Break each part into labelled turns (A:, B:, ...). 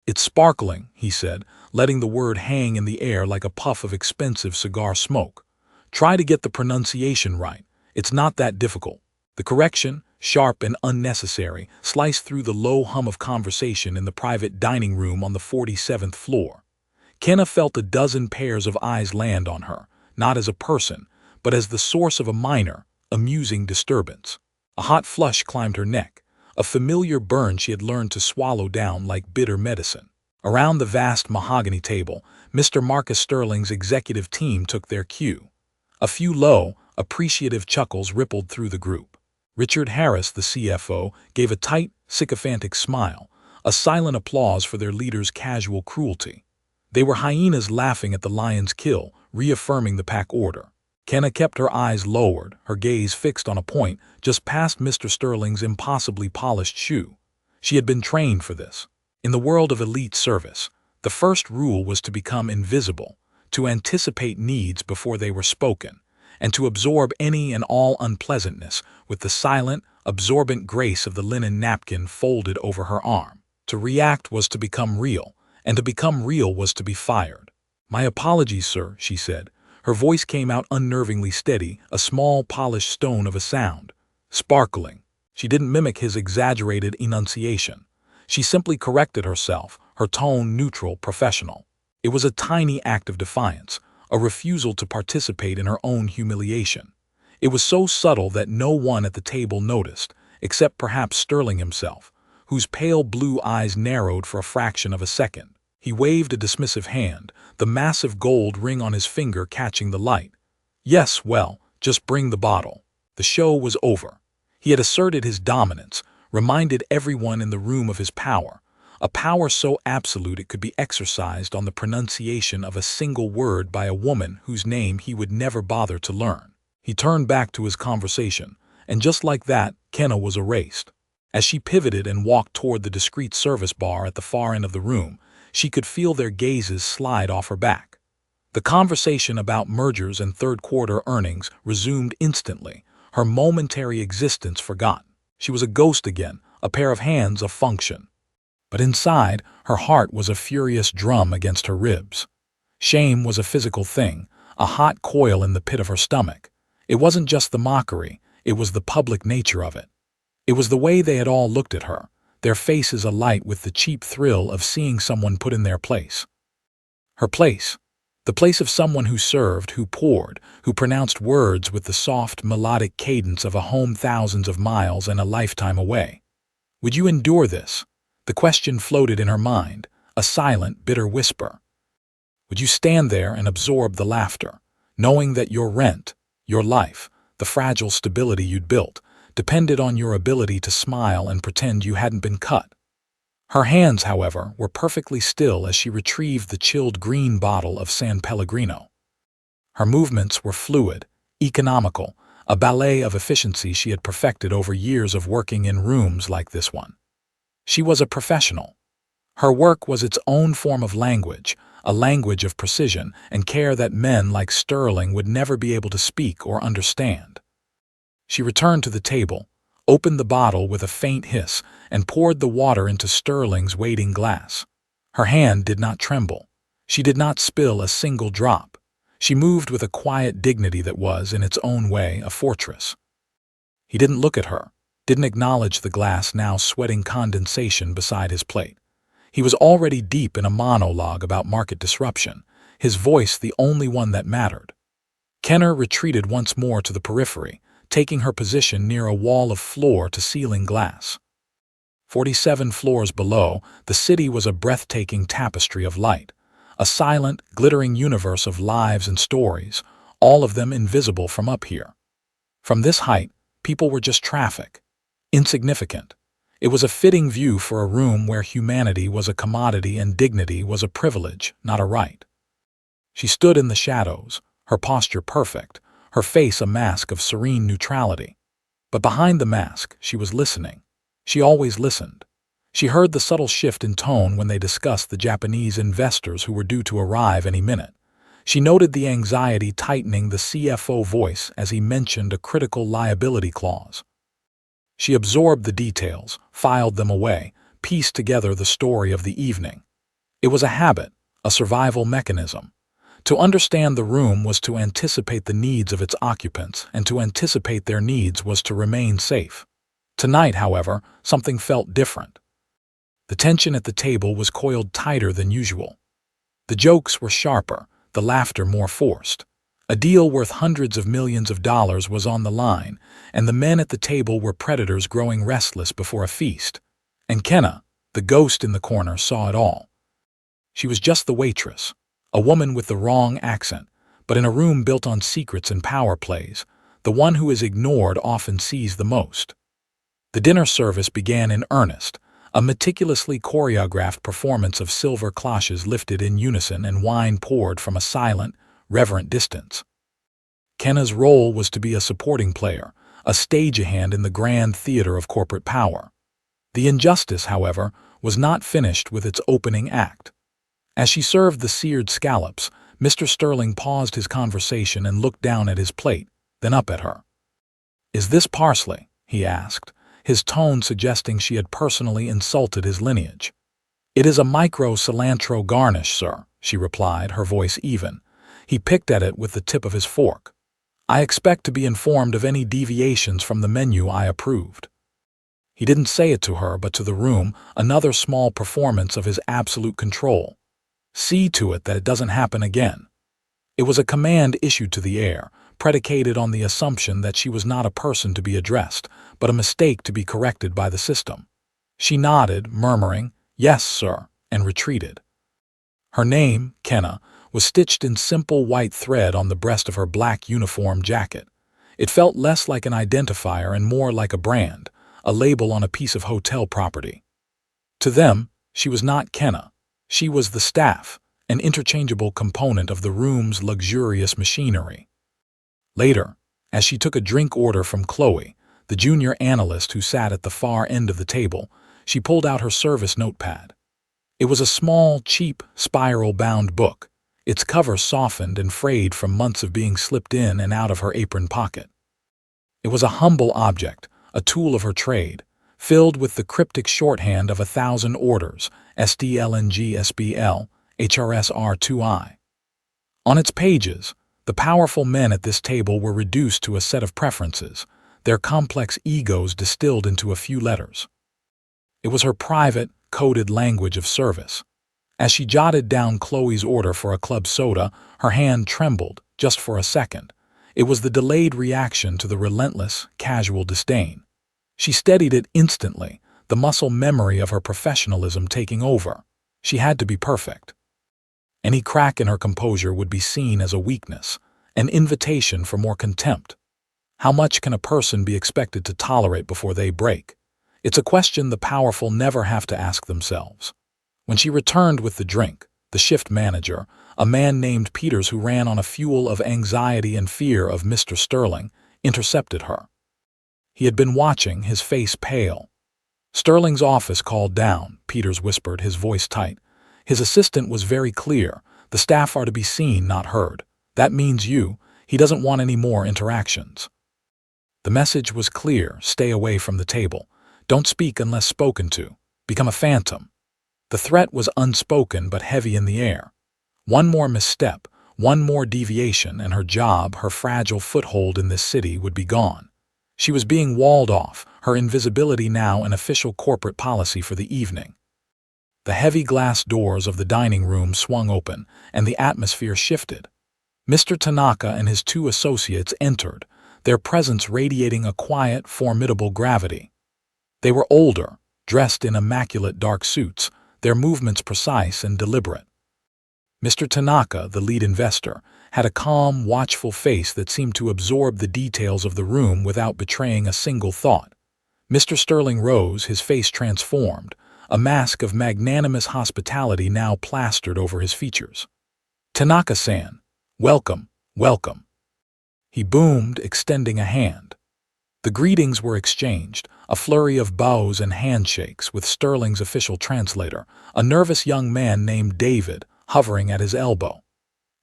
A: "It's sparkling," he said, letting the word hang in the air like a puff of expensive cigar smoke. "Try to get the pronunciation right. It's not that difficult." The correction, sharp and unnecessary, sliced through the low hum of conversation in the private dining room on the 47th floor. Kenna felt a dozen pairs of eyes land on her, not as a person, but as the source of a minor, amusing disturbance. A hot flush climbed her neck, a familiar burn she had learned to swallow down like bitter medicine. Around the vast mahogany table, Mr. Marcus Sterling's executive team took their cue. A few low, appreciative chuckles rippled through the group. Richard Harris, the CFO, gave a tight, sycophantic smile, a silent applause for their leader's casual cruelty. They were hyenas laughing at the lion's kill, reaffirming the pack order. Kenna kept her eyes lowered, her gaze fixed on a point just past Mr. Sterling's impossibly polished shoe. She had been trained for this. In the world of elite service, the first rule was to become invisible, to anticipate needs before they were spoken, and to absorb any and all unpleasantness with the silent, absorbent grace of the linen napkin folded over her arm. To react was to become real, and to become real was to be fired. "My apologies, sir," she said. Her voice came out unnervingly steady, a small polished stone of a sound. Sparkling. She didn't mimic his exaggerated enunciation. She simply corrected herself, her tone neutral, professional. It was a tiny act of defiance, a refusal to participate in her own humiliation. It was so subtle that no one at the table noticed, except perhaps Sterling himself, whose pale blue eyes narrowed for a fraction of a second. He waved a dismissive hand, the massive gold ring on his finger catching the light. "Yes, well, just bring the bottle." The show was over. He had asserted his dominance, reminded everyone in the room of his power, a power so absolute it could be exercised on the pronunciation of a single word by a woman whose name he would never bother to learn. He turned back to his conversation, and just like that, Kenna was erased. As she pivoted and walked toward the discreet service bar at the far end of the room, she could feel their gazes slide off her back. The conversation about mergers and third-quarter earnings resumed instantly, her momentary existence forgotten. She was a ghost again, a pair of hands of function. But inside, her heart was a furious drum against her ribs. Shame was a physical thing, a hot coil in the pit of her stomach. It wasn't just the mockery, it was the public nature of it. It was the way they had all looked at her, their faces alight with the cheap thrill of seeing someone put in their place. Her place. The place of someone who served, who poured, who pronounced words with the soft, melodic cadence of a home thousands of miles and a lifetime away. Would you endure this? The question floated in her mind, a silent, bitter whisper. Would you stand there and absorb the laughter, knowing that your rent, your life, the fragile stability you'd built, depended on your ability to smile and pretend you hadn't been cut? Her hands, however, were perfectly still as she retrieved the chilled green bottle of San Pellegrino. Her movements were fluid, economical, a ballet of efficiency she had perfected over years of working in rooms like this one. She was a professional. Her work was its own form of language, a language of precision and care that men like Sterling would never be able to speak or understand. She returned to the table, opened the bottle with a faint hiss, and poured the water into Sterling's waiting glass. Her hand did not tremble. She did not spill a single drop. She moved with a quiet dignity that was, in its own way, a fortress. He didn't look at her, didn't acknowledge the glass now sweating condensation beside his plate. He was already deep in a monologue about market disruption, his voice the only one that mattered. Kenner retreated once more to the periphery, taking her position near a wall of floor-to-ceiling glass. 47 floors below, the city was a breathtaking tapestry of light, a silent, glittering universe of lives and stories, all of them invisible from up here. From this height, people were just traffic, insignificant. It was a fitting view for a room where humanity was a commodity and dignity was a privilege, not a right. She stood in the shadows, her posture perfect, her face a mask of serene neutrality. But behind the mask, she was listening. She always listened. She heard the subtle shift in tone when they discussed the Japanese investors who were due to arrive any minute. She noted the anxiety tightening the CFO voice as he mentioned a critical liability clause. She absorbed the details, filed them away, pieced together the story of the evening. It was a habit, a survival mechanism. To understand the room was to anticipate the needs of its occupants, and to anticipate their needs was to remain safe. Tonight, however, something felt different. The tension at the table was coiled tighter than usual. The jokes were sharper, the laughter more forced. A deal worth hundreds of millions of dollars was on the line, and the men at the table were predators growing restless before a feast. And Kenna, the ghost in the corner, saw it all. She was just the waitress, a woman with the wrong accent, but in a room built on secrets and power plays, the one who is ignored often sees the most. The dinner service began in earnest, a meticulously choreographed performance of silver cloches lifted in unison and wine poured from a silent, reverent distance. Kenna's role was to be a supporting player, a stagehand in the grand theater of corporate power. The injustice, however, was not finished with its opening act. As she served the seared scallops, Mr. Sterling paused his conversation and looked down at his plate, then up at her. "Is this parsley?" he asked, his tone suggesting she had personally insulted his lineage. "It is a micro cilantro garnish, sir," she replied, her voice even. He picked at it with the tip of his fork. "I expect to be informed of any deviations from the menu I approved." He didn't say it to her, but to the room, another small performance of his absolute control. "See to it that it doesn't happen again." It was a command issued to the air, predicated on the assumption that she was not a person to be addressed, but a mistake to be corrected by the system. She nodded, murmuring, "Yes, sir," and retreated. Her name, Kenna, was stitched in simple white thread on the breast of her black uniform jacket. It felt less like an identifier and more like a brand, a label on a piece of hotel property. To them, she was not Kenna. She was the staff, an interchangeable component of the room's luxurious machinery. Later, as she took a drink order from Chloe, the junior analyst who sat at the far end of the table, she pulled out her service notepad. It was a small, cheap, spiral-bound book, its cover softened and frayed from months of being slipped in and out of her apron pocket. It was a humble object, a tool of her trade, filled with the cryptic shorthand of 1,000 orders, SDLNGSBL, HRSR2I. On its pages, the powerful men at this table were reduced to a set of preferences, their complex egos distilled into a few letters. It was her private, coded language of service. As she jotted down Chloe's order for a club soda, her hand trembled, just for a second. It was the delayed reaction to the relentless, casual disdain. She steadied it instantly, the muscle memory of her professionalism taking over. She had to be perfect. Any crack in her composure would be seen as a weakness, an invitation for more contempt. How much can a person be expected to tolerate before they break? It's a question the powerful never have to ask themselves. When she returned with the drink, the shift manager, a man named Peters who ran on a fuel of anxiety and fear of Mr. Sterling, intercepted her. He had been watching, his face pale. "Sterling's office called down," Peters whispered, his voice tight. His assistant was very clear. "The staff are to be seen, not heard. That means you. He doesn't want any more interactions." The message was clear: stay away from the table. Don't speak unless spoken to. Become a phantom. The threat was unspoken but heavy in the air. One more misstep, one more deviation, and her job, her fragile foothold in this city, would be gone. She was being walled off, her invisibility now an official corporate policy for the evening. The heavy glass doors of the dining room swung open, and the atmosphere shifted. Mr. Tanaka and his two associates entered, their presence radiating a quiet, formidable gravity. They were older, dressed in immaculate dark suits, their movements precise and deliberate. Mr. Tanaka, the lead investor, had a calm, watchful face that seemed to absorb the details of the room without betraying a single thought. Mr. Sterling rose, his face transformed, a mask of magnanimous hospitality now plastered over his features. "Tanaka-san, welcome, welcome," he boomed, extending a hand. The greetings were exchanged, a flurry of bows and handshakes, with Sterling's official translator, a nervous young man named David, hovering at his elbow.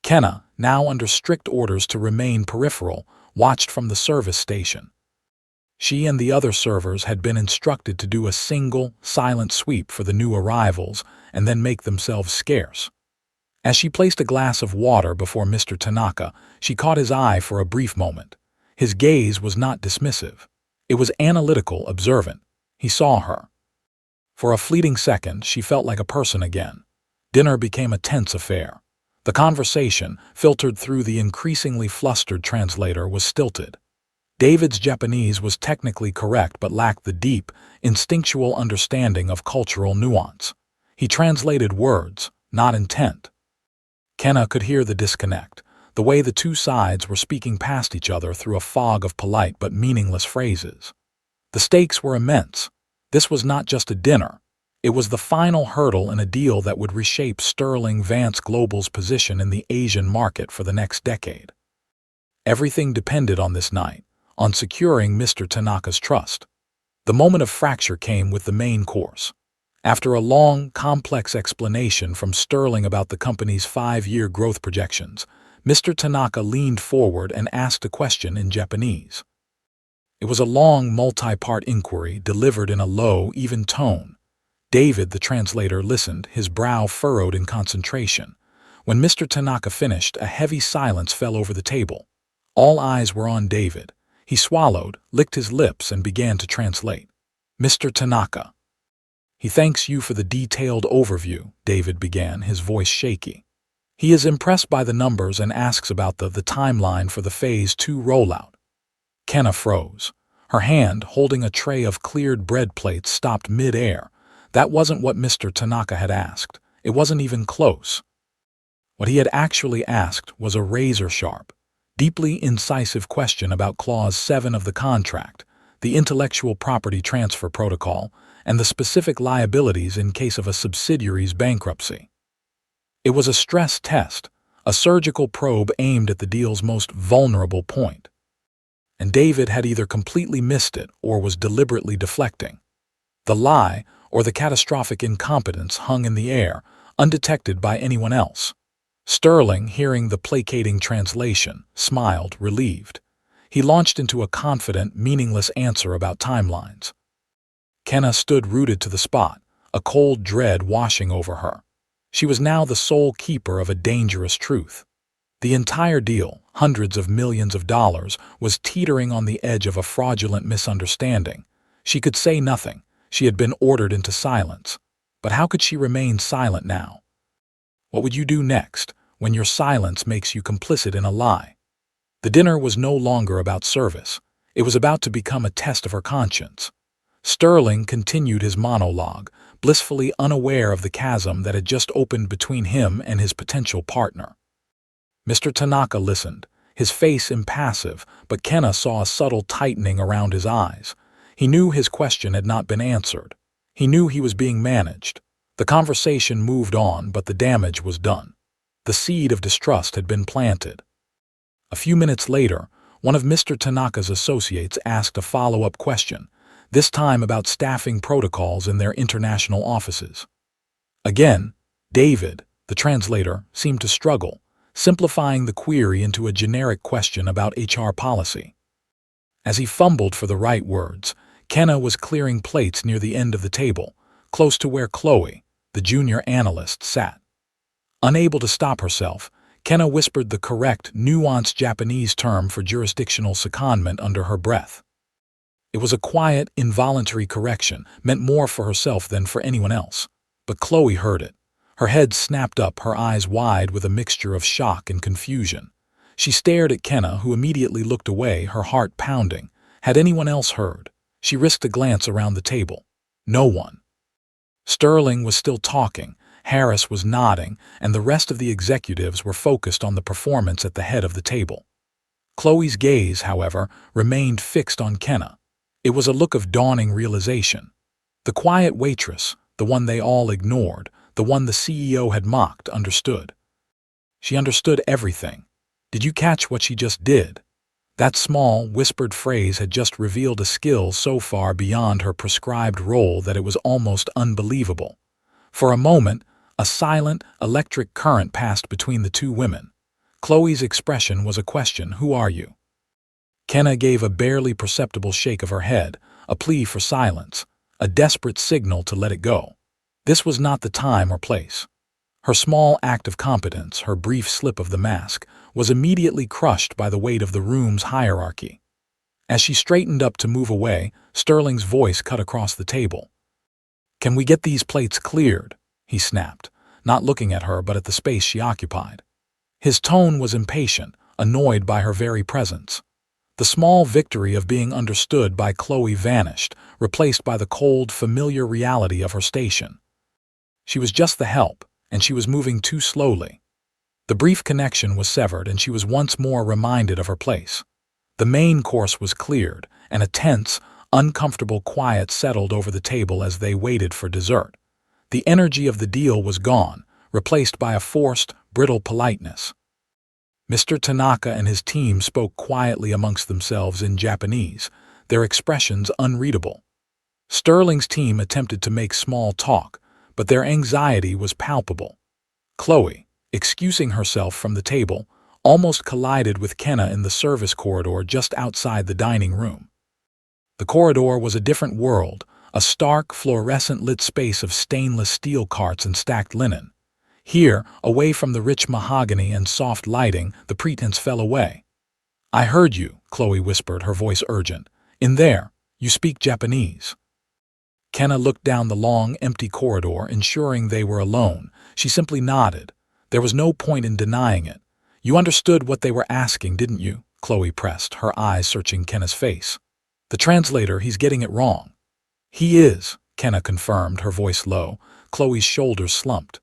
A: Kenna, now under strict orders to remain peripheral, watched from the service station. She and the other servers had been instructed to do a single, silent sweep for the new arrivals and then make themselves scarce. As she placed a glass of water before Mr. Tanaka, she caught his eye for a brief moment. His gaze was not dismissive. It was analytical, observant. He saw her. For a fleeting second, she felt like a person again. Dinner became a tense affair. The conversation, filtered through the increasingly flustered translator, was stilted. David's Japanese was technically correct but lacked the deep, instinctual understanding of cultural nuance. He translated words, not intent. Kenna could hear the disconnect, the way the two sides were speaking past each other through a fog of polite but meaningless phrases. The stakes were immense. This was not just a dinner. It was the final hurdle in a deal that would reshape Sterling Vance Global's position in the Asian market for the next decade. Everything depended on this night, on securing Mr. Tanaka's trust. The moment of fracture came with the main course. After a long, complex explanation from Sterling about the company's 5-year growth projections, Mr. Tanaka leaned forward and asked a question in Japanese. It was a long, multi-part inquiry delivered in a low, even tone. David, the translator, listened, his brow furrowed in concentration. When Mr. Tanaka finished, a heavy silence fell over the table. All eyes were on David. He swallowed, licked his lips, and began to translate. Mr. Tanaka. He thanks you for the detailed overview, David began, his voice shaky. He is impressed by the numbers and asks about the timeline for the Phase 2 rollout. Kenna froze. Her hand, holding a tray of cleared bread plates, stopped mid-air. That wasn't what Mr. Tanaka had asked. It wasn't even close. What he had actually asked was a razor-sharp, deeply incisive question about Clause 7 of the contract, the intellectual property transfer protocol, and the specific liabilities in case of a subsidiary's bankruptcy. It was a stress test, a surgical probe aimed at the deal's most vulnerable point. And David had either completely missed it or was deliberately deflecting. The lie, or the catastrophic incompetence, hung in the air, undetected by anyone else. Sterling, hearing the placating translation, smiled, relieved. He launched into a confident, meaningless answer about timelines. Kenna stood rooted to the spot, a cold dread washing over her. She was now the sole keeper of a dangerous truth. The entire deal, hundreds of millions of dollars, was teetering on the edge of a fraudulent misunderstanding. She could say nothing. She had been ordered into silence. But how could she remain silent now? What would you do next, when your silence makes you complicit in a lie? The dinner was no longer about service. It was about to become a test of her conscience. Sterling continued his monologue, blissfully unaware of the chasm that had just opened between him and his potential partner. Mr. Tanaka listened, his face impassive, but Kenna saw a subtle tightening around his eyes. He knew his question had not been answered. He knew he was being managed. The conversation moved on, but the damage was done. The seed of distrust had been planted. A few minutes later, one of Mr. Tanaka's associates asked a follow-up question, this time about staffing protocols in their international offices. Again, David, the translator, seemed to struggle, simplifying the query into a generic question about HR policy. As he fumbled for the right words, Kenna was clearing plates near the end of the table, close to where Chloe, the junior analyst, sat. Unable to stop herself, Kenna whispered the correct, nuanced Japanese term for jurisdictional secondment under her breath. It was a quiet, involuntary correction, meant more for herself than for anyone else. But Chloe heard it. Her head snapped up, her eyes wide with a mixture of shock and confusion. She stared at Kenna, who immediately looked away, her heart pounding. Had anyone else heard? She risked a glance around the table. No one. Sterling was still talking, Harris was nodding, and the rest of the executives were focused on the performance at the head of the table. Chloe's gaze, however, remained fixed on Kenna. It was a look of dawning realization. The quiet waitress, the one they all ignored, the one the CEO had mocked, understood. She understood everything. Did you catch what she just did? That small, whispered phrase had just revealed a skill so far beyond her prescribed role that it was almost unbelievable. For a moment, a silent, electric current passed between the two women. Chloe's expression was a question, "Who are you?" Kenna gave a barely perceptible shake of her head, a plea for silence, a desperate signal to let it go. This was not the time or place. Her small act of competence, her brief slip of the mask, was immediately crushed by the weight of the room's hierarchy. As she straightened up to move away, Sterling's voice cut across the table. "Can we get these plates cleared?" he snapped, not looking at her but at the space she occupied. His tone was impatient, annoyed by her very presence. The small victory of being understood by Chloe vanished, replaced by the cold, familiar reality of her station. She was just the help, and she was moving too slowly. The brief connection was severed, and she was once more reminded of her place. The main course was cleared, and a tense, uncomfortable quiet settled over the table as they waited for dessert. The energy of the deal was gone, replaced by a forced, brittle politeness. Mr. Tanaka and his team spoke quietly amongst themselves in Japanese, their expressions unreadable. Sterling's team attempted to make small talk, but their anxiety was palpable. Chloe, excusing herself from the table, almost collided with Kenna in the service corridor just outside the dining room. The corridor was a different world, a stark, fluorescent-lit space of stainless steel carts and stacked linen. Here, away from the rich mahogany and soft lighting, the pretense fell away. "I heard you," Chloe whispered, her voice urgent. "In there, you speak Japanese." Kenna looked down the long, empty corridor, ensuring they were alone. She simply nodded. There was no point in denying it. "You understood what they were asking, didn't you?" Chloe pressed, her eyes searching Kenna's face. "The translator, he's getting it wrong." "He is," Kenna confirmed, her voice low. Chloe's shoulders slumped.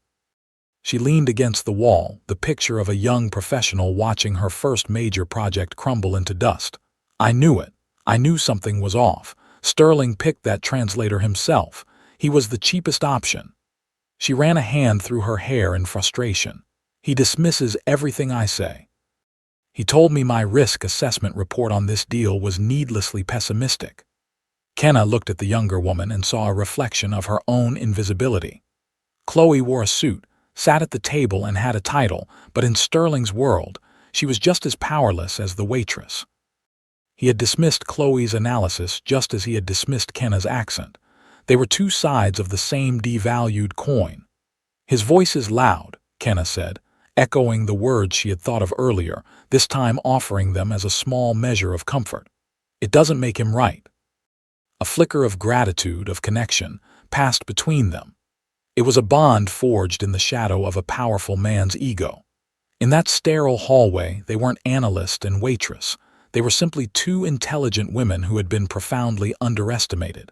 A: She leaned against the wall, the picture of a young professional watching her first major project crumble into dust. "I knew it. I knew something was off. Sterling picked that translator himself. He was the cheapest option." She ran a hand through her hair in frustration. "He dismisses everything I say. He told me my risk assessment report on this deal was needlessly pessimistic." Kenna looked at the younger woman and saw a reflection of her own invisibility. Chloe wore a suit, sat at the table and had a title, but in Sterling's world, she was just as powerless as the waitress. He had dismissed Chloe's analysis just as he had dismissed Kenna's accent. They were two sides of the same devalued coin. "His voice is loud," Kenna said, echoing the words she had thought of earlier, this time offering them as a small measure of comfort. "It doesn't make him right." A flicker of gratitude, of connection, passed between them. It was a bond forged in the shadow of a powerful man's ego. In that sterile hallway, they weren't analyst and waitress. They were simply two intelligent women who had been profoundly underestimated.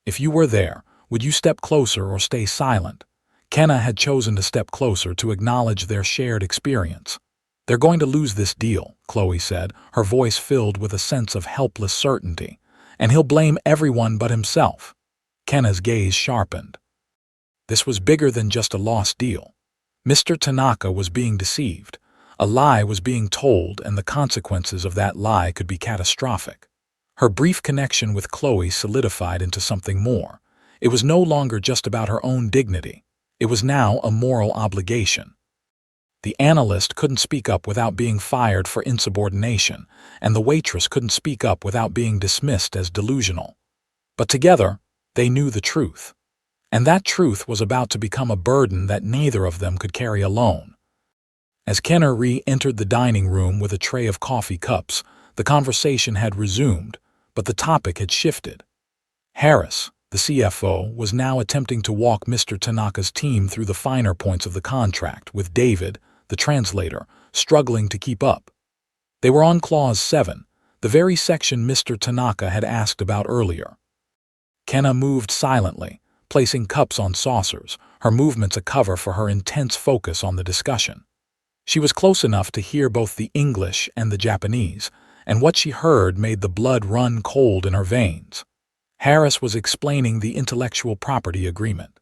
A: "If you were there, would you step closer or stay silent?" Kenna had chosen to step closer to acknowledge their shared experience. "They're going to lose this deal," Chloe said, her voice filled with a sense of helpless certainty. "And he'll blame everyone but himself." Kenna's gaze sharpened. This was bigger than just a lost deal. Mr. Tanaka was being deceived. A lie was being told, and the consequences of that lie could be catastrophic. Her brief connection with Chloe solidified into something more. It was no longer just about her own dignity. It was now a moral obligation. The analyst couldn't speak up without being fired for insubordination, and the waitress couldn't speak up without being dismissed as delusional. But together, they knew the truth. And that truth was about to become a burden that neither of them could carry alone. As Kenna re-entered the dining room with a tray of coffee cups, the conversation had resumed, but the topic had shifted. Harris, the CFO, was now attempting to walk Mr. Tanaka's team through the finer points of the contract, with David, the translator, struggling to keep up. They were on Clause 7, the very section Mr. Tanaka had asked about earlier. Kenna moved silently, placing cups on saucers, her movements a cover for her intense focus on the discussion. She was close enough to hear both the English and the Japanese, and what she heard made the blood run cold in her veins. Harris was explaining the intellectual property agreement.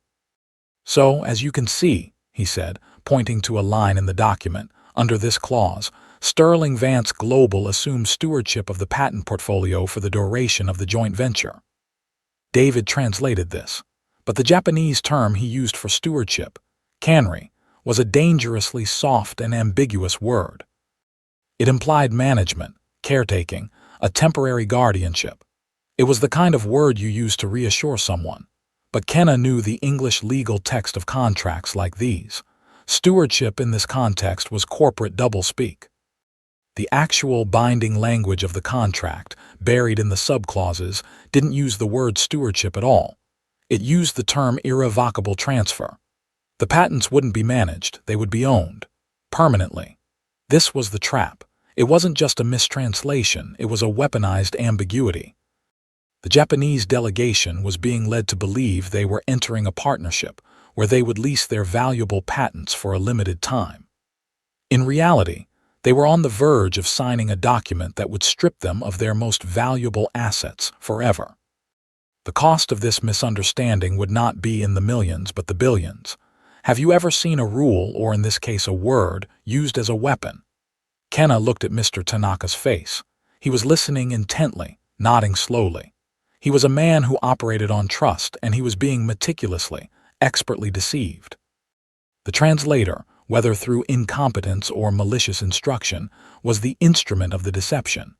A: "So, as you can see," he said, pointing to a line in the document, "under this clause, Sterling Vance Global assumes stewardship of the patent portfolio for the duration of the joint venture." David translated this. But the Japanese term he used for stewardship, kanri, was a dangerously soft and ambiguous word. It implied management, caretaking, a temporary guardianship. It was the kind of word you use to reassure someone. But Kenna knew the English legal text of contracts like these. Stewardship in this context was corporate doublespeak. The actual binding language of the contract, buried in the subclauses, didn't use the word stewardship at all. It used the term irrevocable transfer. The patents wouldn't be managed, they would be owned. Permanently. This was the trap. It wasn't just a mistranslation, it was a weaponized ambiguity. The Japanese delegation was being led to believe they were entering a partnership where they would lease their valuable patents for a limited time. In reality, they were on the verge of signing a document that would strip them of their most valuable assets forever. The cost of this misunderstanding would not be in the millions but the billions. Have you ever seen a rule, or in this case a word, used as a weapon? Kenna looked at Mr. Tanaka's face. He was listening intently, nodding slowly. He was a man who operated on trust, and he was being meticulously, expertly deceived. The translator, whether through incompetence or malicious instruction, was the instrument of the deception.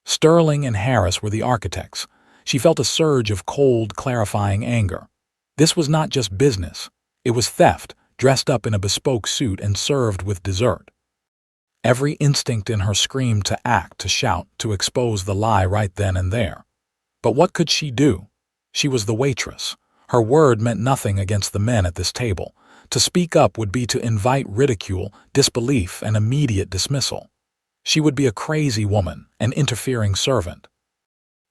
A: Sterling and Harris were the architects. She felt a surge of cold, clarifying anger. This was not just business. It was theft, dressed up in a bespoke suit and served with dessert. Every instinct in her screamed to act, to shout, to expose the lie right then and there. But what could she do? She was the waitress. Her word meant nothing against the men at this table. To speak up would be to invite ridicule, disbelief, and immediate dismissal. She would be a crazy woman, an interfering servant.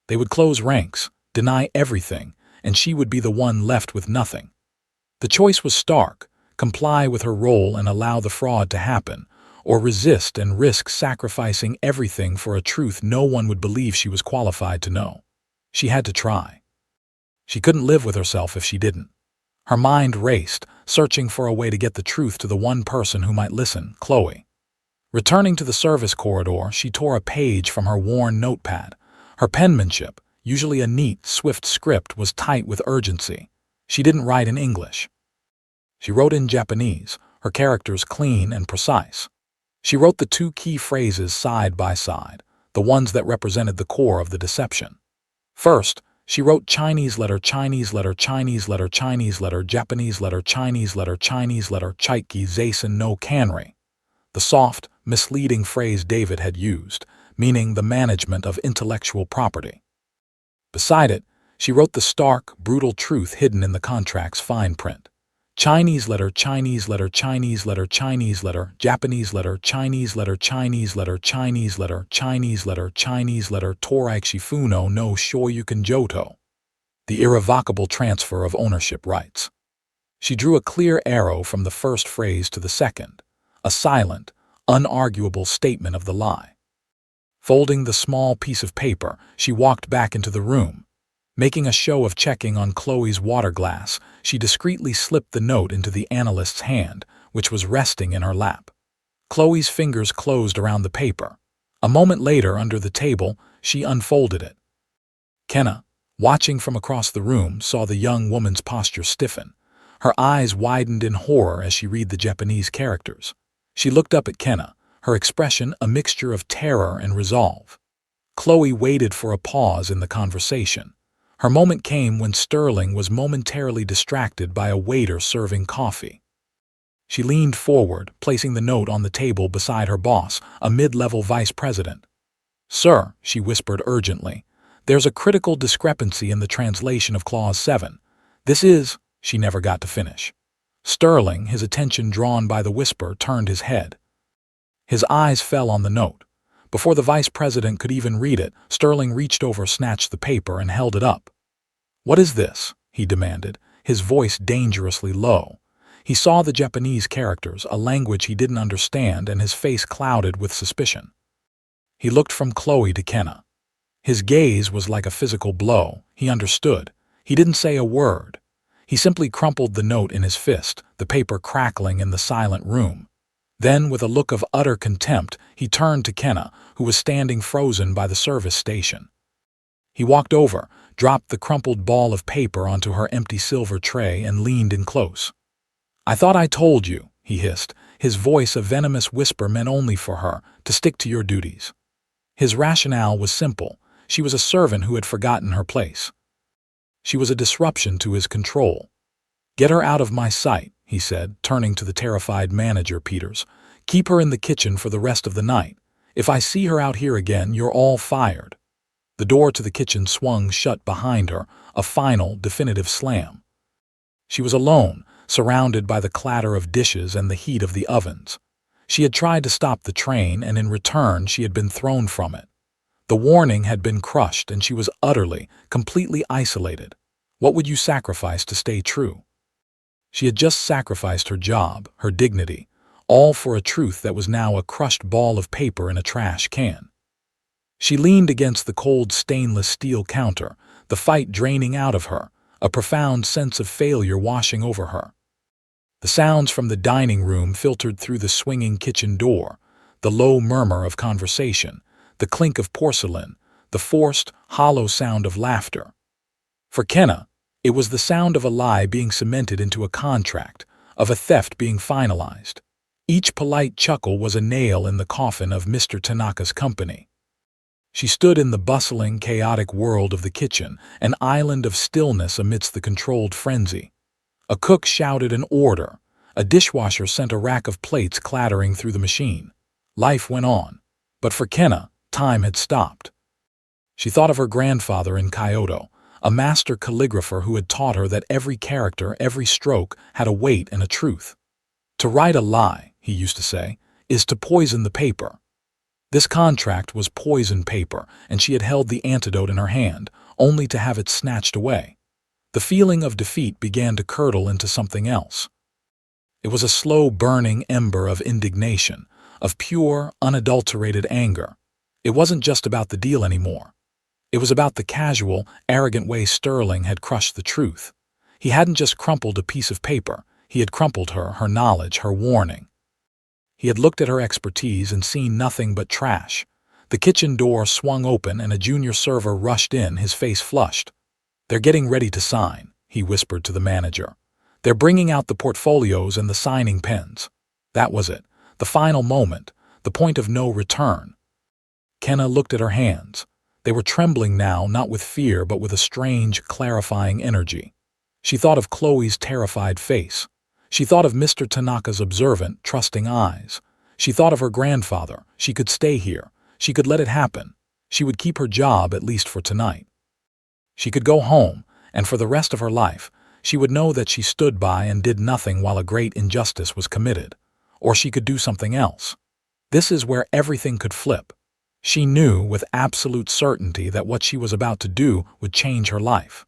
A: They would close ranks, deny everything, and she would be the one left with nothing. The choice was stark: comply with her role and allow the fraud to happen, or resist and risk sacrificing everything for a truth no one would believe she was qualified to know. She had to try. She couldn't live with herself if she didn't. Her mind raced, searching for a way to get the truth to the one person who might listen, Chloe. Returning to the service corridor, she tore a page from her worn notepad. Her penmanship, usually a neat, swift script, was tight with urgency. She didn't write in English. She wrote in Japanese, her characters clean and precise. She wrote the two key phrases side by side, the ones that represented the core of the deception. First, she wrote Chinese letter, Chinese letter, Chinese letter, Chinese letter, Japanese letter, Chinese letter, Chinese letter, Chaiki Zaisen no Kanri. The soft, misleading phrase David had used, meaning the management of intellectual property. Beside it, she wrote the stark, brutal truth hidden in the contract's fine print. Chinese letter, Chinese letter, Chinese letter, Chinese letter, Japanese letter, Chinese letter, Chinese letter, Chinese letter, Chinese letter, Chinese letter, Toraikishifuno no Shoyukan Joto. The irrevocable transfer of ownership rights. She drew a clear arrow from the first phrase to the second, a silent, unarguable statement of the lie. Folding the small piece of paper, she walked back into the room. Making a show of checking on Chloe's water glass, she discreetly slipped the note into the analyst's hand, which was resting in her lap. Chloe's fingers closed around the paper. A moment later, under the table, she unfolded it. Kenna, watching from across the room, saw the young woman's posture stiffen. Her eyes widened in horror as she read the Japanese characters. She looked up at Kenna, her expression a mixture of terror and resolve. Chloe waited for a pause in the conversation. Her moment came when Sterling was momentarily distracted by a waiter serving coffee. She leaned forward, placing the note on the table beside her boss, a mid-level vice president. "Sir," she whispered urgently, "there's a critical discrepancy in the translation of Clause 7. This is—" She never got to finish. Sterling, his attention drawn by the whisper, turned his head. His eyes fell on the note. Before the vice president could even read it, Sterling reached over, snatched the paper, and held it up. "What is this?" he demanded, his voice dangerously low. He saw the Japanese characters, a language he didn't understand, and his face clouded with suspicion. He looked from Chloe to Kenna. His gaze was like a physical blow. He understood. He didn't say a word. He simply crumpled the note in his fist, the paper crackling in the silent room. Then, with a look of utter contempt, he turned to Kenna, who was standing frozen by the service station. He walked over, dropped the crumpled ball of paper onto her empty silver tray, and leaned in close. "I thought I told you," he hissed, his voice a venomous whisper meant only for her, "to stick to your duties." His rationale was simple. She was a servant who had forgotten her place. She was a disruption to his control. "Get her out of my sight," he said, turning to the terrified manager, Peters. "Keep her in the kitchen for the rest of the night. If I see her out here again, you're all fired." The door to the kitchen swung shut behind her, a final, definitive slam. She was alone, surrounded by the clatter of dishes and the heat of the ovens. She had tried to stop the train, and in return she had been thrown from it. The warning had been crushed, and she was utterly, completely isolated. What would you sacrifice to stay true? She had just sacrificed her job, her dignity, all for a truth that was now a crushed ball of paper in a trash can. She leaned against the cold stainless steel counter, the fight draining out of her, a profound sense of failure washing over her. The sounds from the dining room filtered through the swinging kitchen door, the low murmur of conversation, the clink of porcelain, the forced, hollow sound of laughter. For Kenna, it was the sound of a lie being cemented into a contract, of a theft being finalized. Each polite chuckle was a nail in the coffin of Mr. Tanaka's company. She stood in the bustling, chaotic world of the kitchen, an island of stillness amidst the controlled frenzy. A cook shouted an order. A dishwasher sent a rack of plates clattering through the machine. Life went on. But for Kenna, time had stopped. She thought of her grandfather in Kyoto, a master calligrapher who had taught her that every character, every stroke, had a weight and a truth. To write a lie, he used to say, is to poison the paper. This contract was poison paper, and she had held the antidote in her hand, only to have it snatched away. The feeling of defeat began to curdle into something else. It was a slow burning ember of indignation, of pure, unadulterated anger. It wasn't just about the deal anymore. It was about the casual, arrogant way Sterling had crushed the truth. He hadn't just crumpled a piece of paper, he had crumpled her, her knowledge, her warning. He had looked at her expertise and seen nothing but trash. The kitchen door swung open and a junior server rushed in, his face flushed. "They're getting ready to sign," he whispered to the manager. "They're bringing out the portfolios and the signing pens." That was it, the final moment, the point of no return. Kenna looked at her hands. They were trembling now, not with fear, but with a strange, clarifying energy. She thought of Chloe's terrified face. She thought of Mr. Tanaka's observant, trusting eyes. She thought of her grandfather. She could stay here. She could let it happen. She would keep her job, at least for tonight. She could go home, and for the rest of her life, she would know that she stood by and did nothing while a great injustice was committed. Or she could do something else. This is where everything could flip. She knew with absolute certainty that what she was about to do would change her life.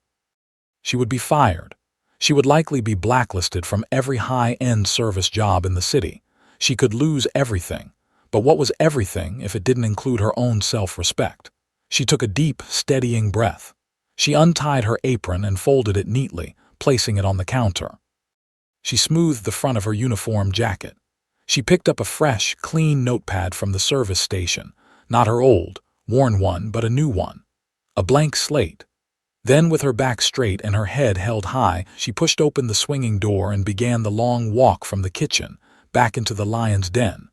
A: She would be fired. She would likely be blacklisted from every high-end service job in the city. She could lose everything. But what was everything if it didn't include her own self-respect? She took a deep, steadying breath. She untied her apron and folded it neatly, placing it on the counter. She smoothed the front of her uniform jacket. She picked up a fresh, clean notepad from the service station. Not her old, worn one, but a new one. A blank slate. Then, with her back straight and her head held high, she pushed open the swinging door and began the long walk from the kitchen, back into the lion's den.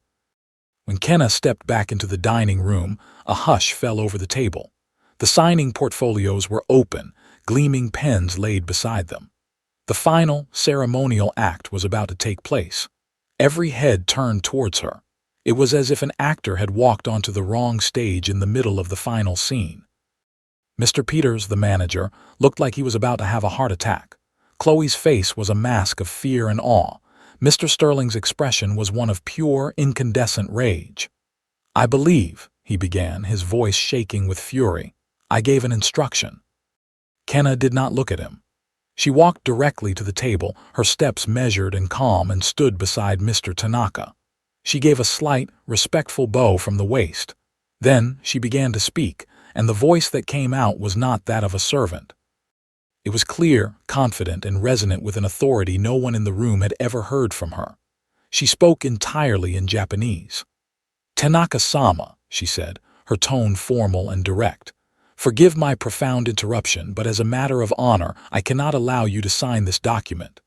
A: When Kenna stepped back into the dining room, a hush fell over the table. The signing portfolios were open, gleaming pens laid beside them. The final, ceremonial act was about to take place. Every head turned towards her. It was as if an actor had walked onto the wrong stage in the middle of the final scene. Mr. Peters, the manager, looked like he was about to have a heart attack. Chloe's face was a mask of fear and awe. Mr. Sterling's expression was one of pure, incandescent rage. "I believe," he began, his voice shaking with fury. "I gave an instruction." Kenna did not look at him. She walked directly to the table, her steps measured and calm, and stood beside Mr. Tanaka. She gave a slight, respectful bow from the waist. Then she began to speak, and the voice that came out was not that of a servant. It was clear, confident, and resonant with an authority no one in the room had ever heard from her. She spoke entirely in Japanese. "Tanaka-sama," she said, her tone formal and direct. "Forgive my profound interruption, but as a matter of honor, I cannot allow you to sign this document."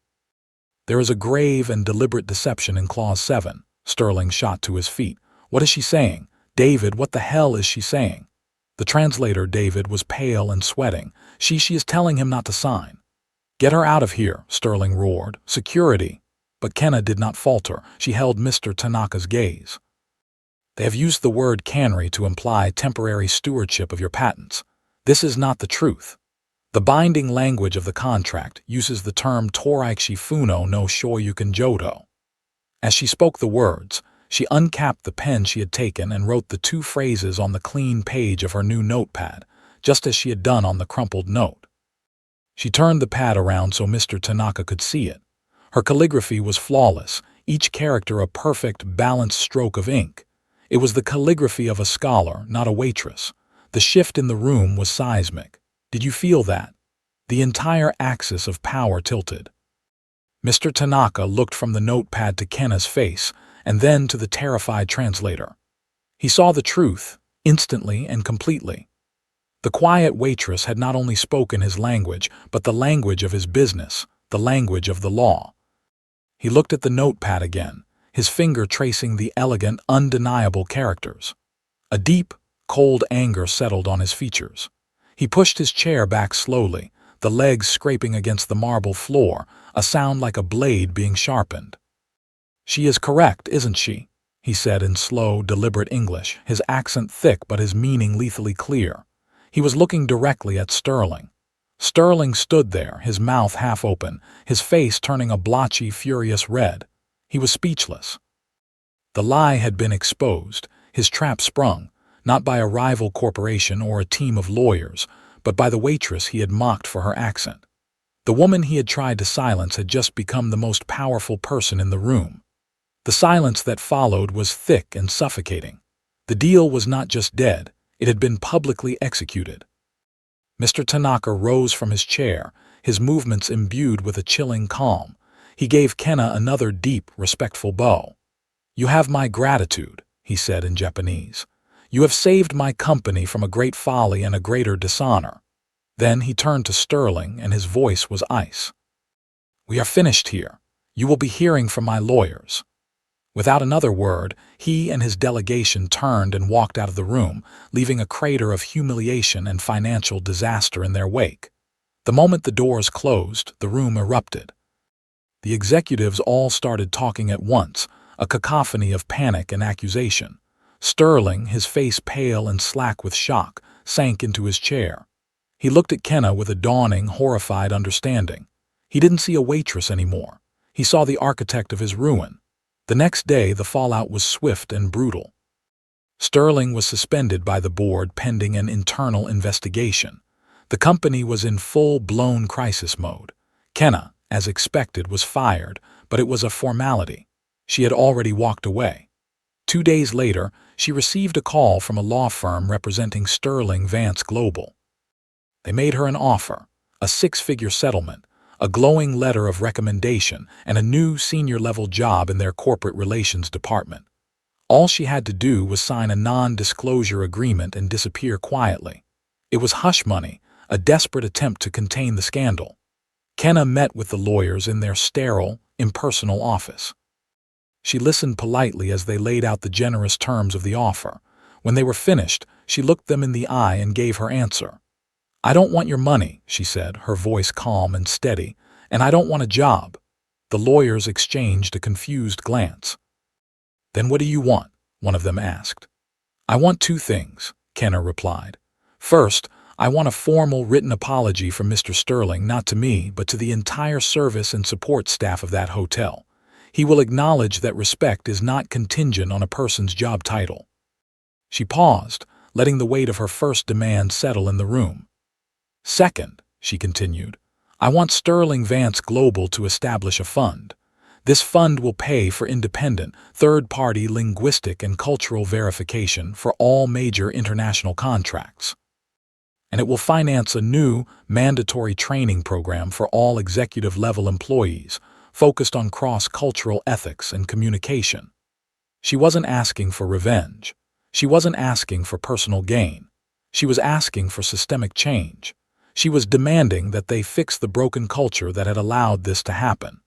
A: "There is a grave and deliberate deception in Clause 7. Sterling shot to his feet. "What is she saying? "David, what the hell is she saying?" The translator, David, was pale and sweating. She is telling him not to sign." "Get her out of here," Sterling roared. "Security." But Kenna did not falter. She held Mr. Tanaka's gaze. "They have used the word cannery to imply temporary stewardship of your patents. This is not the truth. The binding language of the contract uses the term Toraikshi Funo no Shoyukan Jodo." As she spoke the words, she uncapped the pen she had taken and wrote the two phrases on the clean page of her new notepad, just as she had done on the crumpled note. She turned the pad around so Mr. Tanaka could see it. Her calligraphy was flawless, each character a perfect, balanced stroke of ink. It was the calligraphy of a scholar, not a waitress. The shift in the room was seismic. Did you feel that? The entire axis of power tilted. Mr. Tanaka looked from the notepad to Kenna's face, and then to the terrified translator. He saw the truth, instantly and completely. The quiet waitress had not only spoken his language, but the language of his business, the language of the law. He looked at the notepad again, his finger tracing the elegant, undeniable characters. A deep, cold anger settled on his features. He pushed his chair back slowly, the legs scraping against the marble floor, a sound like a blade being sharpened. "She is correct, isn't she?" he said in slow, deliberate English, his accent thick but his meaning lethally clear. He was looking directly at Sterling. Sterling stood there, his mouth half open, his face turning a blotchy, furious red. He was speechless. The lie had been exposed, his trap sprung, not by a rival corporation or a team of lawyers, but by the waitress he had mocked for her accent. The woman he had tried to silence had just become the most powerful person in the room. The silence that followed was thick and suffocating. The deal was not just dead, it had been publicly executed. Mr. Tanaka rose from his chair, his movements imbued with a chilling calm. He gave Kenna another deep, respectful bow. "You have my gratitude," he said in Japanese. "You have saved my company from a great folly and a greater dishonor." Then he turned to Sterling, and his voice was ice. "We are finished here. You will be hearing from my lawyers." Without another word, he and his delegation turned and walked out of the room, leaving a crater of humiliation and financial disaster in their wake. The moment the doors closed, the room erupted. The executives all started talking at once, a cacophony of panic and accusation. Sterling, his face pale and slack with shock, sank into his chair. He looked at Kenna with a dawning, horrified understanding. He didn't see a waitress anymore. He saw the architect of his ruin. The next day, the fallout was swift and brutal. Sterling was suspended by the board pending an internal investigation. The company was in full-blown crisis mode. Kenna, as expected, was fired, but it was a formality. She had already walked away. 2 days later, she received a call from a law firm representing Sterling Vance Global. They made her an offer, a 6-figure settlement, a glowing letter of recommendation, and a new senior-level job in their corporate relations department. All she had to do was sign a non-disclosure agreement and disappear quietly. It was hush money, a desperate attempt to contain the scandal. Kenna met with the lawyers in their sterile, impersonal office. She listened politely as they laid out the generous terms of the offer. When they were finished, she looked them in the eye and gave her answer. "I don't want your money," she said, her voice calm and steady, "and I don't want a job." The lawyers exchanged a confused glance. "Then what do you want?" one of them asked. "I want 2 things," Kenna replied. "First, I want a formal written apology from Mr. Sterling, not to me, but to the entire service and support staff of that hotel. He will acknowledge that respect is not contingent on a person's job title." She paused, letting the weight of her first demand settle in the room. "Second," she continued, "I want Sterling Vance Global to establish a fund. This fund will pay for independent, third-party linguistic and cultural verification for all major international contracts. And it will finance a new, mandatory training program for all executive-level employees, focused on cross-cultural ethics and communication." She wasn't asking for revenge. She wasn't asking for personal gain. She was asking for systemic change. She was demanding that they fix the broken culture that had allowed this to happen.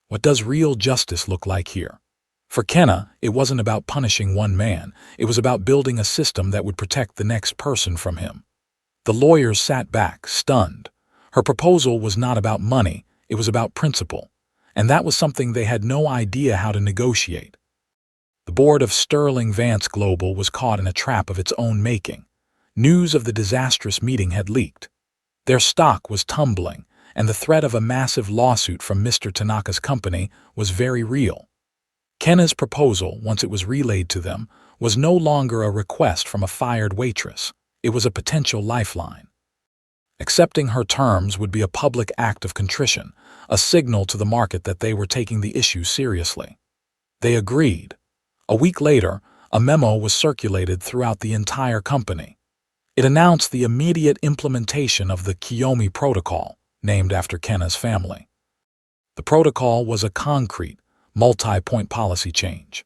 A: "What does real justice look like here?" For Kenna, it wasn't about punishing one man, it was about building a system that would protect the next person from him. The lawyers sat back, stunned. Her proposal was not about money, it was about principle, and that was something they had no idea how to negotiate. The board of Sterling Vance Global was caught in a trap of its own making. News of the disastrous meeting had leaked. Their stock was tumbling, and the threat of a massive lawsuit from Mr. Tanaka's company was very real. Kenna's proposal, once it was relayed to them, was no longer a request from a fired waitress. It was a potential lifeline. Accepting her terms would be a public act of contrition, a signal to the market that they were taking the issue seriously. They agreed. A week later, a memo was circulated throughout the entire company. It announced the immediate implementation of the Kiyomi Protocol, named after Kenna's family. The protocol was a concrete, multi-point policy change.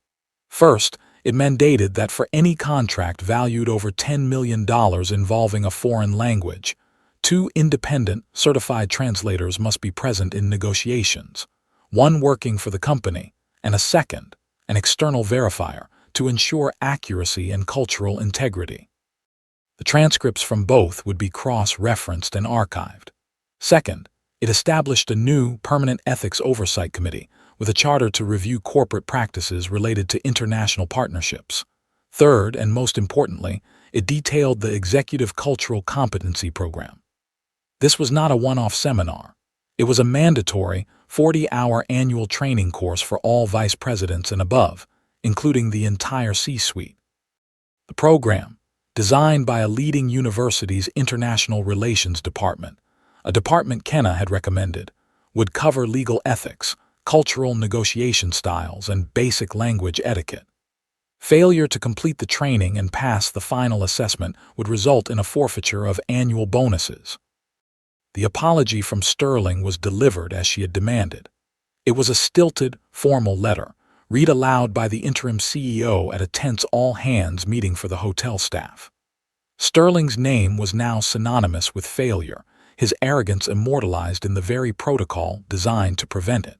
A: First, it mandated that for any contract valued over $10 million involving a foreign language, 2 independent, certified translators must be present in negotiations, one working for the company, and a second, an external verifier, to ensure accuracy and cultural integrity. The transcripts from both would be cross-referenced and archived. Second, it established a new permanent ethics oversight committee with a charter to review corporate practices related to international partnerships. Third, and most importantly, it detailed the Executive Cultural Competency Program. This was not a one-off seminar. It was a mandatory 40-hour annual training course for all vice presidents and above, including the entire C-suite. The program, designed by a leading university's International Relations Department, a department Kenna had recommended, would cover legal ethics, cultural negotiation styles, and basic language etiquette. Failure to complete the training and pass the final assessment would result in a forfeiture of annual bonuses. The apology from Sterling was delivered as she had demanded. It was a stilted, formal letter, read aloud by the interim CEO at a tense all-hands meeting for the hotel staff. Sterling's name was now synonymous with failure, his arrogance immortalized in the very protocol designed to prevent it.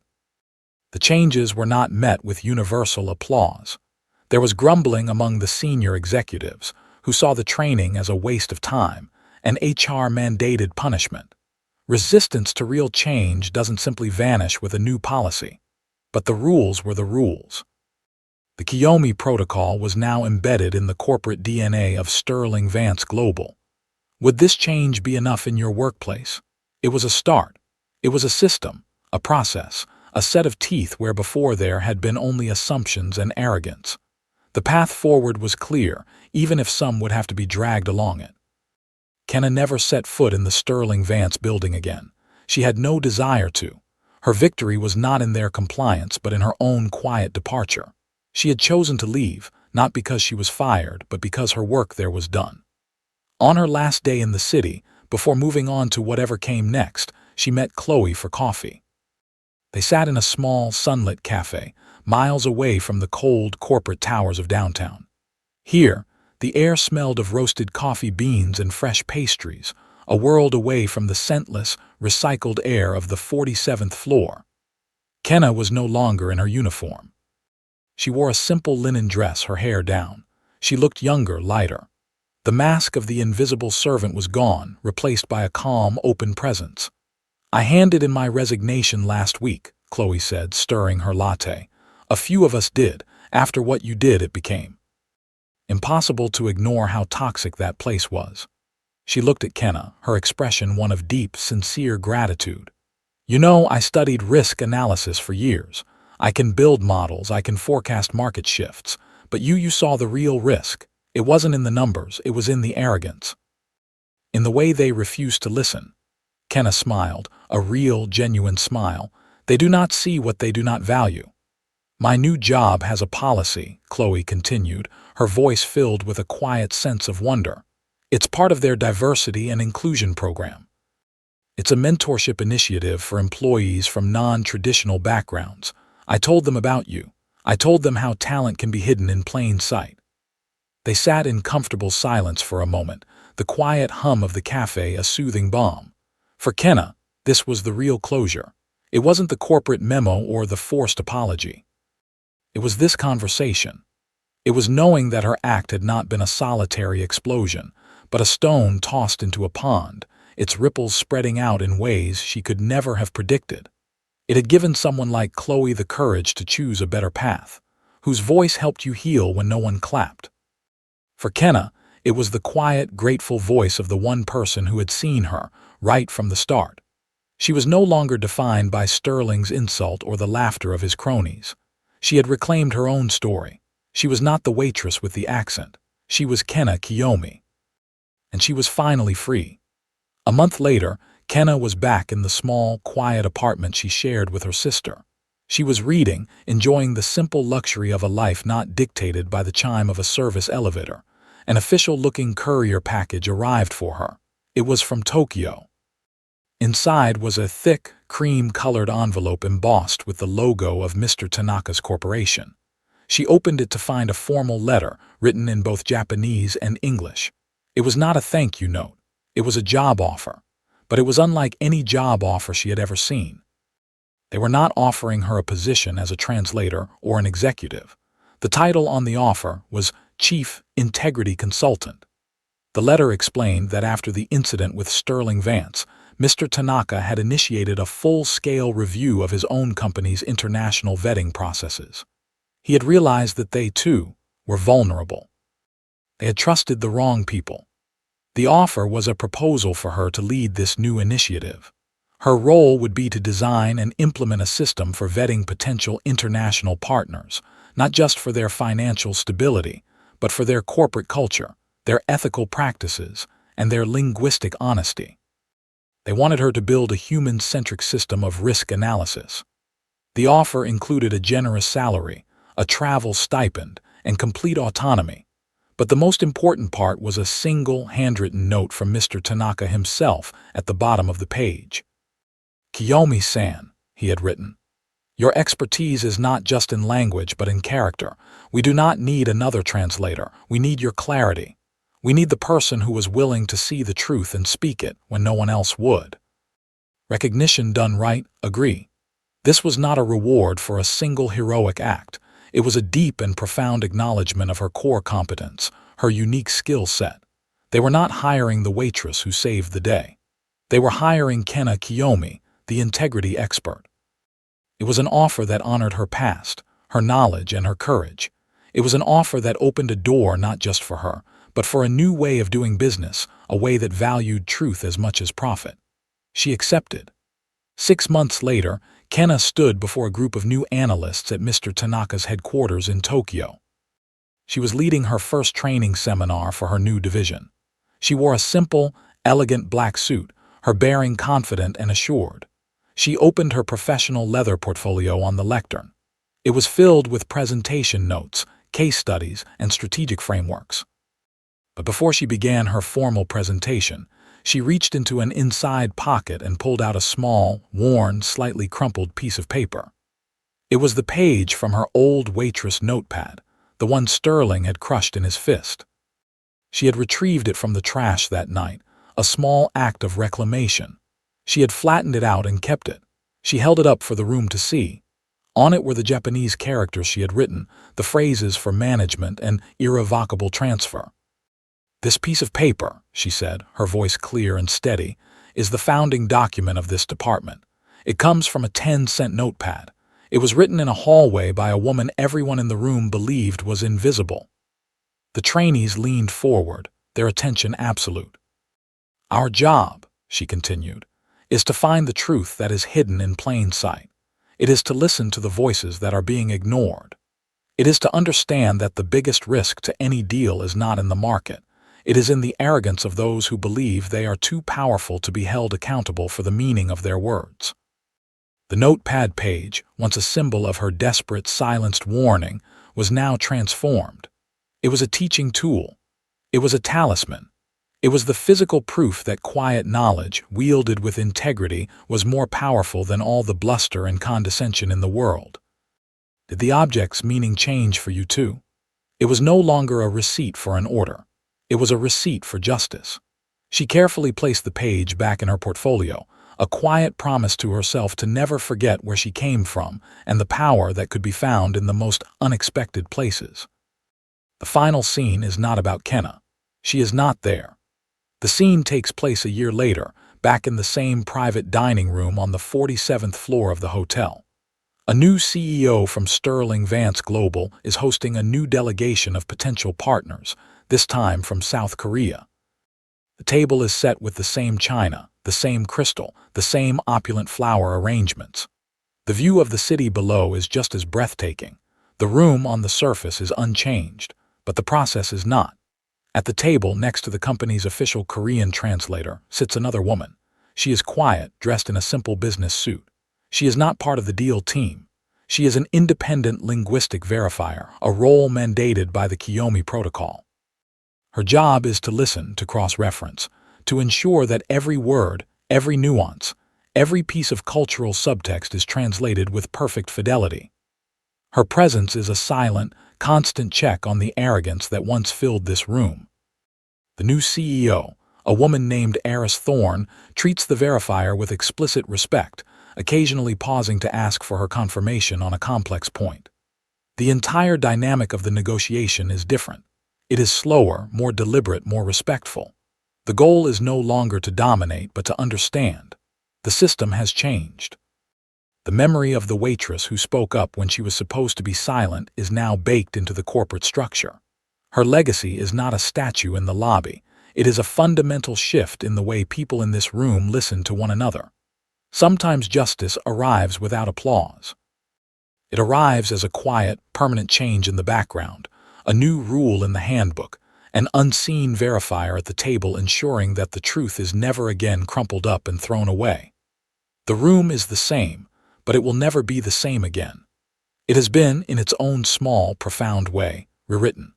A: The changes were not met with universal applause. There was grumbling among the senior executives, who saw the training as a waste of time, an HR-mandated punishment. Resistance to real change doesn't simply vanish with a new policy. But the rules were the rules. The Kiyomi Protocol was now embedded in the corporate DNA of Sterling Vance Global. Would this change be enough in your workplace? It was a start. It was a system, a process, a set of teeth where before there had been only assumptions and arrogance. The path forward was clear, even if some would have to be dragged along it. Kenna never set foot in the Sterling Vance building again. She had no desire to. Her victory was not in their compliance, but in her own quiet departure. She had chosen to leave, not because she was fired, but because her work there was done. On her last day in the city, before moving on to whatever came next, she met Chloe for coffee. They sat in a small, sunlit cafe, miles away from the cold corporate towers of downtown. Here, the air smelled of roasted coffee beans and fresh pastries, a world away from the scentless, recycled air of the 47th floor. Kenna was no longer in her uniform. She wore a simple linen dress, her hair down. She looked younger, lighter. The mask of the invisible servant was gone, replaced by a calm, open presence. "I handed in my resignation last week," Chloe said, stirring her latte. "A few of us did. After what you did, it became impossible to ignore how toxic that place was." She looked at Kenna, her expression one of deep, sincere gratitude. "You know, I studied risk analysis for years. I can build models, I can forecast market shifts, but you saw the real risk. It wasn't in the numbers, it was in the arrogance. In the way they refused to listen." Kenna smiled, a real, genuine smile. "They do not see what they do not value." "My new job has a policy," Chloe continued, her voice filled with a quiet sense of wonder. "It's part of their diversity and inclusion program. It's a mentorship initiative for employees from non-traditional backgrounds. I told them about you. I told them how talent can be hidden in plain sight." They sat in comfortable silence for a moment, the quiet hum of the cafe a soothing balm. For Kenna, this was the real closure. It wasn't the corporate memo or the forced apology. It was this conversation. It was knowing that her act had not been a solitary explosion, but a stone tossed into a pond, its ripples spreading out in ways she could never have predicted. It had given someone like Chloe the courage to choose a better path, whose voice helped you heal when no one clapped. For Kenna, it was the quiet, grateful voice of the one person who had seen her, right from the start. She was no longer defined by Sterling's insult or the laughter of his cronies. She had reclaimed her own story. She was not the waitress with the accent. She was Kenna Kiyomi. And she was finally free. A month later, Kenna was back in the small, quiet apartment she shared with her sister. She was reading, enjoying the simple luxury of a life not dictated by the chime of a service elevator. An official-looking courier package arrived for her. It was from Tokyo. Inside was a thick, cream-colored envelope embossed with the logo of Mr. Tanaka's corporation. She opened it to find a formal letter written in both Japanese and English. It was not a thank you note. It was a job offer. But it was unlike any job offer she had ever seen. They were not offering her a position as a translator or an executive. The title on the offer was Chief Integrity Consultant. The letter explained that after the incident with Sterling Vance, Mr. Tanaka had initiated a full-scale review of his own company's international vetting processes. He had realized that they, too, were vulnerable. They had trusted the wrong people. The offer was a proposal for her to lead this new initiative. Her role would be to design and implement a system for vetting potential international partners, not just for their financial stability, but for their corporate culture, their ethical practices, and their linguistic honesty. They wanted her to build a human-centric system of risk analysis. The offer included a generous salary, a travel stipend, and complete autonomy. But the most important part was a single handwritten note from Mr. Tanaka himself at the bottom of the page. Kiyomi-san, he had written. Your expertise is not just in language but in character. We do not need another translator. We need your clarity. We need the person who was willing to see the truth and speak it when no one else would. Recognition done right, agree. This was not a reward for a single heroic act. It was a deep and profound acknowledgement of her core competence, her unique skill set. They were not hiring the waitress who saved the day. They were hiring Kenna Kiyomi, the integrity expert. It was an offer that honored her past, her knowledge, and her courage. It was an offer that opened a door not just for her, but for a new way of doing business, a way that valued truth as much as profit. She accepted. 6 months later, Kenna stood before a group of new analysts at Mr. Tanaka's headquarters in Tokyo. She was leading her first training seminar for her new division. She wore a simple, elegant black suit, her bearing confident and assured. She opened her professional leather portfolio on the lectern. It was filled with presentation notes, case studies, and strategic frameworks. But before she began her formal presentation, she reached into an inside pocket and pulled out a small, worn, slightly crumpled piece of paper. It was the page from her old waitress notepad, the one Sterling had crushed in his fist. She had retrieved it from the trash that night, a small act of reclamation. She had flattened it out and kept it. She held it up for the room to see. On it were the Japanese characters she had written, the phrases for management and irrevocable transfer. This piece of paper, she said, her voice clear and steady, is the founding document of this department. It comes from a 10-cent notepad. It was written in a hallway by a woman everyone in the room believed was invisible. The trainees leaned forward, their attention absolute. Our job, she continued, is to find the truth that is hidden in plain sight. It is to listen to the voices that are being ignored. It is to understand that the biggest risk to any deal is not in the market. It is in the arrogance of those who believe they are too powerful to be held accountable for the meaning of their words. The notepad page, once a symbol of her desperate, silenced warning, was now transformed. It was a teaching tool. It was a talisman. It was the physical proof that quiet knowledge, wielded with integrity, was more powerful than all the bluster and condescension in the world. Did the object's meaning change for you too? It was no longer a receipt for an order. It was a receipt for justice. She carefully placed the page back in her portfolio, a quiet promise to herself to never forget where she came from and the power that could be found in the most unexpected places. The final scene is not about Kenna. She is not there. The scene takes place a year later, back in the same private dining room on the 47th floor of the hotel. A new CEO from Sterling Vance Global is hosting a new delegation of potential partners, this time from South Korea. The table is set with the same china, the same crystal, the same opulent flower arrangements. The view of the city below is just as breathtaking. The room on the surface is unchanged, but the process is not. At the table next to the company's official Korean translator sits another woman. She is quiet, dressed in a simple business suit. She is not part of the deal team. She is an independent linguistic verifier, a role mandated by the Kiyomi Protocol. Her job is to listen, to cross-reference, to ensure that every word, every nuance, every piece of cultural subtext is translated with perfect fidelity. Her presence is a silent, constant check on the arrogance that once filled this room. The new CEO, a woman named Eris Thorne, treats the verifier with explicit respect, occasionally pausing to ask for her confirmation on a complex point. The entire dynamic of the negotiation is different. It is slower, more deliberate, more respectful. The goal is no longer to dominate, but to understand. The system has changed. The memory of the waitress who spoke up when she was supposed to be silent is now baked into the corporate structure. Her legacy is not a statue in the lobby. It is a fundamental shift in the way people in this room listen to one another. Sometimes justice arrives without applause. It arrives as a quiet, permanent change in the background, a new rule in the handbook, an unseen verifier at the table ensuring that the truth is never again crumpled up and thrown away. The room is the same, but it will never be the same again. It has been, in its own small, profound way, rewritten.